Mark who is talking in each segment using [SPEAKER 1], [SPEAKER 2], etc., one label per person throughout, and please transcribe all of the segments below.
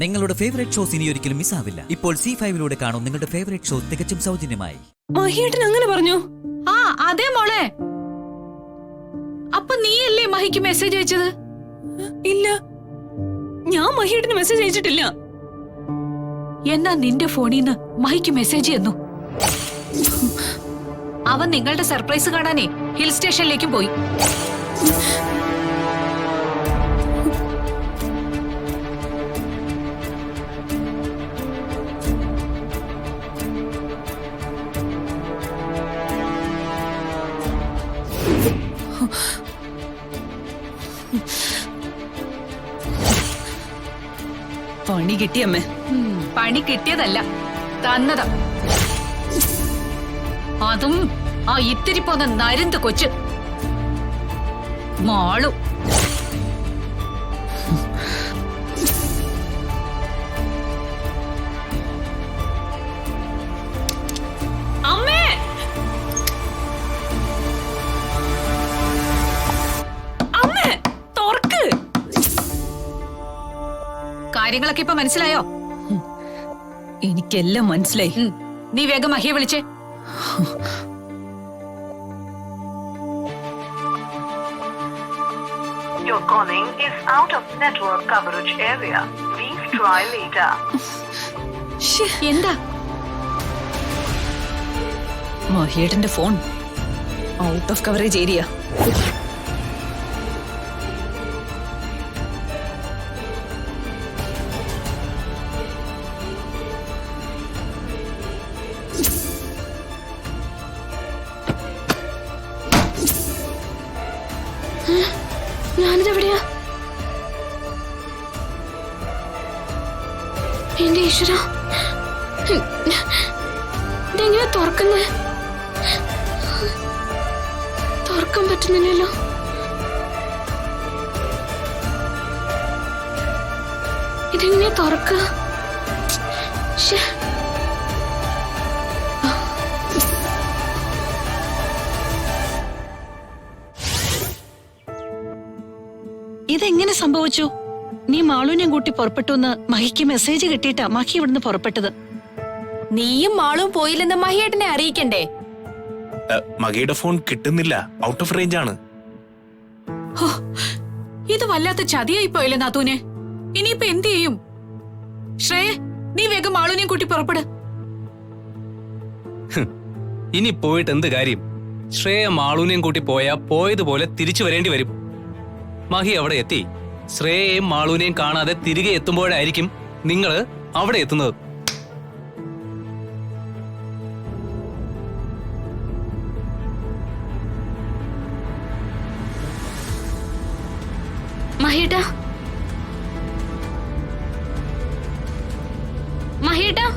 [SPEAKER 1] നിങ്ങളുടെ favourite shows ഇനി ഒരിക്കലും മിസ്സാവില്ല. ഇപ്പോൾ C5 കാണും നിങ്ങളുടെ ഫേവറേറ്റ് ഷോ തികച്ചും സൗജന്യമായി.
[SPEAKER 2] മഹിയേട്ടൻ അങ്ങനെ പറഞ്ഞു?
[SPEAKER 3] ആ അതെ മോളെ. അപ്പൊ നീയല്ലേ മഹിക്ക് മെസ്സേജ് അയച്ചത്?
[SPEAKER 2] ഇല്ല, ഞാൻ മഹിയേട്ടന് മെസ്സേജ് അയച്ചിട്ടില്ല.
[SPEAKER 3] എന്നാ നിന്റെ ഫോണിൽ നിന്ന് മഹിക്ക് മെസ്സേജ് തന്നു. അവൻ നിങ്ങളുടെ സർപ്രൈസ് കാണാനേ ഹിൽ സ്റ്റേഷനിലേക്കും പോയി.
[SPEAKER 2] പണി കിട്ടിയമ്മേ.
[SPEAKER 3] പണി കിട്ടിയതല്ല, തന്നതാ. അതും ആ ഇത്തിരി പോന്ന നരുന്ത് കൊച്ച് മാളു.
[SPEAKER 2] അമ്മേ, അമ്മേ തുറക്ക്.
[SPEAKER 3] കാര്യങ്ങളൊക്കെ ഇപ്പൊ മനസ്സിലായോ?
[SPEAKER 2] എനിക്കെല്ലാം മനസ്സിലായി.
[SPEAKER 3] നീ വേഗം മഹിയെ വിളിച്ചേ.
[SPEAKER 4] Your calling is out of network coverage area. Please try later.
[SPEAKER 3] എന്താ?
[SPEAKER 2] മഹിയേട്ടന്റെ phone out of coverage area.
[SPEAKER 5] ഞാനിതെവിടെയാ? എന്റെ ഈശ്വര, ഇതെങ്ങനെ തുറക്കുന്നത്? തുറക്കാൻ പറ്റുന്നില്ലല്ലോ. ഇതെങ്ങനെ തുറക്കുക?
[SPEAKER 2] ഇതെങ്ങനെ സംഭവിച്ചു? നീ മാളുവിനെയും കൂട്ടി പുറപ്പെട്ടുവെന്ന് മഹിക്ക് മെസ്സേജ് കിട്ടിയിട്ടാ മഹി ഇവിടുന്ന് പുറപ്പെട്ടത്.
[SPEAKER 5] നീയും മാളും പോയില്ലെന്ന് മഹിയേട്ടനെ അറിയിക്കണ്ടേ?
[SPEAKER 6] മഹിയുടെ ഫോൺ കിട്ടുന്നില്ല, ഔട്ട് ഓഫ് റേഞ്ച് ആണ്.
[SPEAKER 3] ഇത് വല്ലാത്ത ചതിയായി പോയല്ലേ നാത്തൂനെ. ഇനിയിപ്പൊ എന്ത് ചെയ്യും? ശ്രേയ, നീ വേഗം മാളുവിനെയും കൂട്ടി പുറപ്പെട്.
[SPEAKER 7] ഇനി പോയിട്ട് എന്ത് കാര്യം? ശ്രേയ മാളൂനെയും കൂട്ടി പോയാ പോയതുപോലെ തിരിച്ചു വരേണ്ടി വരും. മഹി അവിടെ എത്തി ശ്രേയയും മാളൂനെയും കാണാതെ തിരികെ എത്തുമ്പോഴായിരിക്കും നിങ്ങള് അവിടെ എത്തുന്നത്.
[SPEAKER 5] മഹിയേട്ടാ, മഹിയേട്ടാ,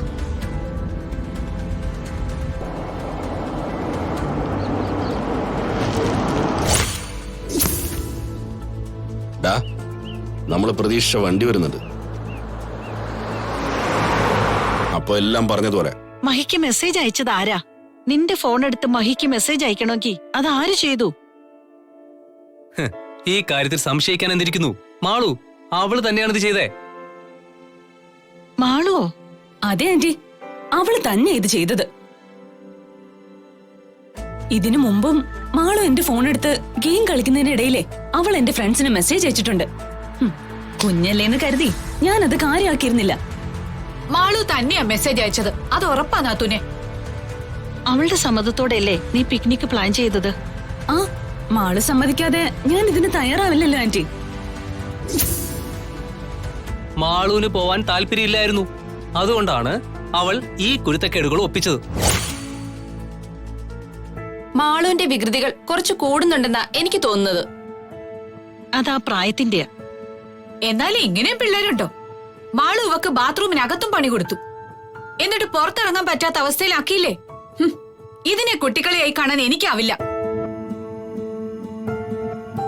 [SPEAKER 8] നമ്മള് പ്രതീക്ഷിച്ച വണ്ടി വരുന്നുണ്ട്. അപ്പൊ എല്ലാം പറഞ്ഞതുപോലെ.
[SPEAKER 2] മഹിക്ക് മെസ്സേജ് അയച്ചത് ആരാ? നിന്റെ ഫോൺ എടുത്ത് മഹിക്ക് മെസ്സേജ് അയക്കണമെങ്കിൽ അത് ആര് ചെയ്തു?
[SPEAKER 7] ഈ കാര്യത്തിൽ സംശയിക്കാൻ എന്തിരിക്കുന്നു? മാളു, അവള് തന്നെയാണിത് ചെയ്തേ.
[SPEAKER 2] മാളുവോ?
[SPEAKER 9] അതെ ആന്റി, അവള് തന്നെ ഇത് ചെയ്തത്. ഇതിനു മുമ്പും മാളു എന്റെ ഫോൺ എടുത്ത് ഗെയിം കളിക്കുന്നതിനിടയിലെ അവൾ എന്റെ ഫ്രണ്ട്സിന് മെസ്സേജ് അയച്ചിട്ടുണ്ട്. കുഞ്ഞല്ലേന്ന് കരുതി ഞാനത് കാര്യമാക്കിയിരുന്നില്ല.
[SPEAKER 3] മാളു തന്നെയാ മെസ്സേജ് അയച്ചത്, അത് ഉറപ്പാ നാത്തൂനെ.
[SPEAKER 2] അവളുടെ സമ്മതത്തോടെയല്ലേ നീ പിക്നിക് പ്ലാൻ ചെയ്തത്?
[SPEAKER 9] ആ, മാളു സമ്മതിക്കാതെ ഞാൻ ഇതിന് തയ്യാറാവില്ലല്ലോ ആന്റി.
[SPEAKER 7] മാളൂന് പോവാൻ താല്പര്യമില്ലായിരുന്നു, അതുകൊണ്ടാണ് അവൾ ഈ കുരുത്തക്കേടുകൾ ഒപ്പിച്ചത്.
[SPEAKER 5] മാളുവിന്റെ വികൃതികൾ കുറച്ച് കൂടുന്നുണ്ടെന്നാ എനിക്ക് തോന്നുന്നത്.
[SPEAKER 2] അതാ പ്രായത്തിന്റെയാ.
[SPEAKER 3] എന്നാലും ഇങ്ങനെയും പിള്ളേരുണ്ടോ? മാളു ഇവക്ക് ബാത്റൂമിനകത്തും പണി കൊടുത്തു, എന്നിട്ട് പുറത്തിറങ്ങാൻ പറ്റാത്ത അവസ്ഥയിലാക്കിയില്ലേ? ഇതിനെ കുട്ടികളെയായി കാണാൻ എനിക്കാവില്ല.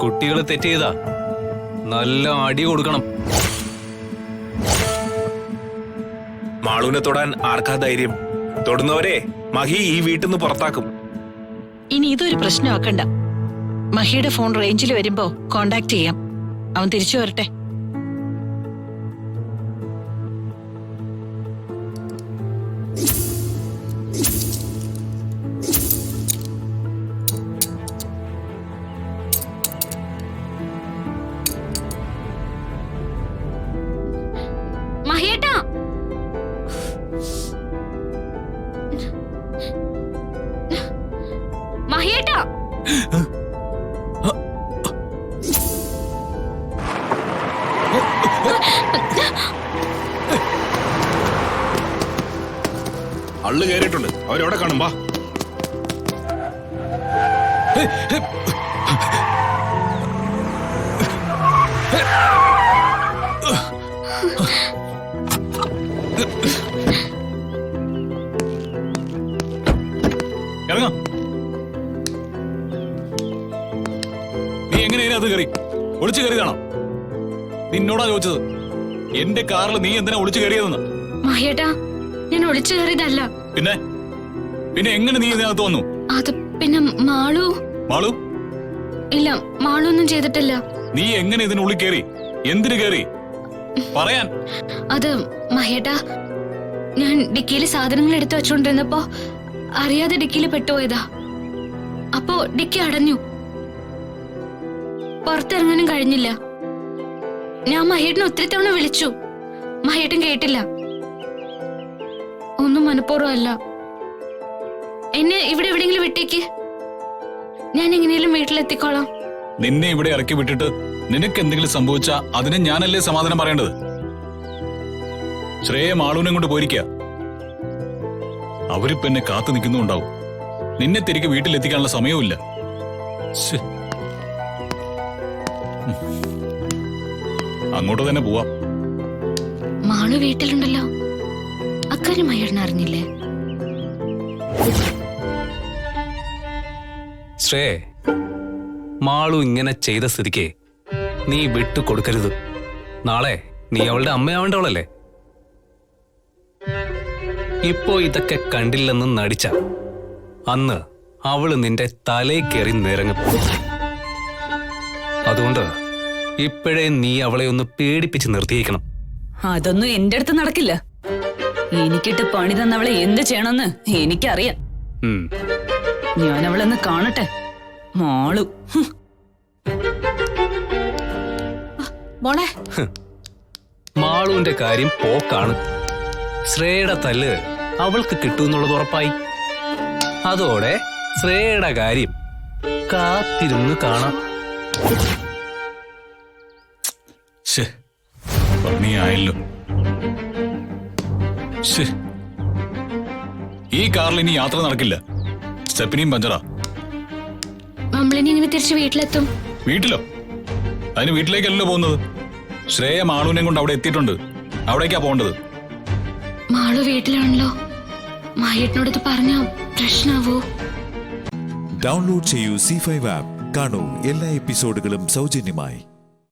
[SPEAKER 7] കുട്ടികള് തെറ്റ് ചെയ്താ നല്ല അടി കൊടുക്കണം.
[SPEAKER 6] മാളുവിനെ തൊടാൻ ആർക്കാ ധൈര്യം? തൊടുന്നവരെ മഹി ഈ വീട്ടിൽ നിന്ന് പുറത്താക്കും.
[SPEAKER 2] ഇനി ഇതൊരു പ്രശ്നമാക്കണ്ട. മഹിയുടെ ഫോൺ റേഞ്ചിൽ വരുമ്പോ കോണ്ടാക്ട് ചെയ്യാം. അവൻ തിരിച്ചു വരട്ടെ.
[SPEAKER 8] അള്ളു കയറിയിട്ടുണ്ട്. അവരെവിടെ കാണും? വാ.
[SPEAKER 10] ഇറങ്ങാം. നീ എങ്ങനെ അത് കയറി? ഒളിച്ചു കയറിയതാണോ? നിന്നോടാ ചോദിച്ചത്. എന്റെ കാറിൽ നീ എന്തിനാ ഒളിച്ചു കയറിയതെന്ന്?
[SPEAKER 5] മഹേട്ടാ, ഞാൻ ഒളിച്ചു കയറിയതല്ല.
[SPEAKER 10] പിന്നെ പിന്നെ എങ്ങനെ നീ ഇതിനകത്ത് വന്നു?
[SPEAKER 5] അത് പിന്നെ മാളു.
[SPEAKER 10] മാളു?
[SPEAKER 5] ഇല്ല, മാളു ഒന്നും ചെയ്തിട്ടില്ല.
[SPEAKER 10] നീ എങ്ങനെ ഇതിനുള്ളിൽ കയറി? എന്തിനു കയറി? പറയാൻ.
[SPEAKER 5] അത് മഹേട്ടാ, ഞാൻ ഡിക്കിയിൽ സാധനങ്ങൾ എടുത്തു വെച്ചോണ്ടിരുന്നപ്പോ അറിയാതെ ഡിക്കിയിൽ പെട്ടുപോയതാ. അപ്പോ ഡിക്കി അടഞ്ഞു. പുറത്തിറങ്ങാനും കഴിഞ്ഞില്ല. ഞാൻ മഹേട്ടനെ ഒത്തിരി തവണ വിളിച്ചു. മഹേട്ടൻ കേട്ടില്ല. ഒന്നും മനഃപൂർവ്വമല്ല. എന്നെ ഇവിടെ എവിടെയെങ്കിലും വിട്ടേക്ക്. ഞാൻ എങ്ങനെയും വീട്ടിലെത്തിക്കോളാം.
[SPEAKER 10] നിന്നെ ഇവിടെ ഇറക്കി വിട്ടിട്ട് നിനക്ക് എന്തെങ്കിലും സംഭവിച്ചാ അതിന് ഞാനല്ലേ സമാധാനം പറയേണ്ടത്? ശ്രേയ മാളൂനെ കൊണ്ട് പോയിരിക്കുക. അവരിപ്പോ എന്നെ കാത്തു നിൽക്കുന്നുണ്ടാവും. നിന്നെ തിരികെ വീട്ടിലെത്തിക്കാനുള്ള സമയവുമില്ല. അങ്ങോട്ട് തന്നെ പോവാം.
[SPEAKER 5] മാളു വീട്ടിലുണ്ടല്ലോ. അക്കാര്യം മഹേട്ടൻ അറിഞ്ഞില്ലേ?
[SPEAKER 7] ശ്രേ, മാളു ഇങ്ങനെ ചെയ്ത സ്ഥിതിക്ക് നീ വിട്ടു കൊടുക്കരുത്. നാളെ നീ അവളുടെ അമ്മയാവേണ്ടവളല്ലേ? ഇപ്പോ ഇതൊക്കെ കണ്ടില്ലെന്ന് നടിച്ച അന്ന് അവള് നിന്റെ തലേ കയറി നിരങ്ങും. അതുകൊണ്ട് ഇപ്പോഴേ നീ അവളെ ഒന്ന് പേടിപ്പിച്ച് നിർത്തിയേക്കണം.
[SPEAKER 9] അതൊന്നും എന്റെ അടുത്ത് നടക്കില്ല. എനിക്കിട്ട് പണി തന്നവളെ എന്ത് ചെയ്യണമെന്ന് എനിക്കറിയാം. ഞാൻ അവളെന്ന് കാണട്ടെ. മാളു
[SPEAKER 3] മോളെ,
[SPEAKER 7] മാളുവിന്റെ കാര്യം പോക്കാണ്. ശ്രേയയുടെ തല്ല് അവൾക്ക് കിട്ടുമെന്നുള്ളത് ഉറപ്പായി. അതോടെ ശ്രേയയുടെ കാര്യം കാത്തിരുന്ന് കാണാം.
[SPEAKER 10] പണിയായല്ലോ. ഈ കാറിൽ ഇനി യാത്ര നടക്കില്ല. സ്റ്റെപ്പിനിയും പഞ്ചറാ.
[SPEAKER 5] നമ്മളിനി ഇങ്ങനെ തിരിച്ച് വീട്ടിലെത്തും.
[SPEAKER 10] വീട്ടിലോ? അതിന് വീട്ടിലേക്കല്ലോ പോകുന്നത്. ശ്രേയ മാളൂനെയും കൊണ്ട് അവിടെ എത്തിയിട്ടുണ്ട്. അവിടേക്കാ പോകേണ്ടത്.
[SPEAKER 5] മാളു വീട്ടിലാണല്ലോ. മഹേട്ടനോട് പറഞ്ഞോ പ്രശ്നാവോ?
[SPEAKER 11] ഡൗൺലോഡ് ചെയ്യൂ C5 ആപ്പ്. കാണൂ എല്ലാ എപ്പിസോഡുകളും സൗജന്യമായി.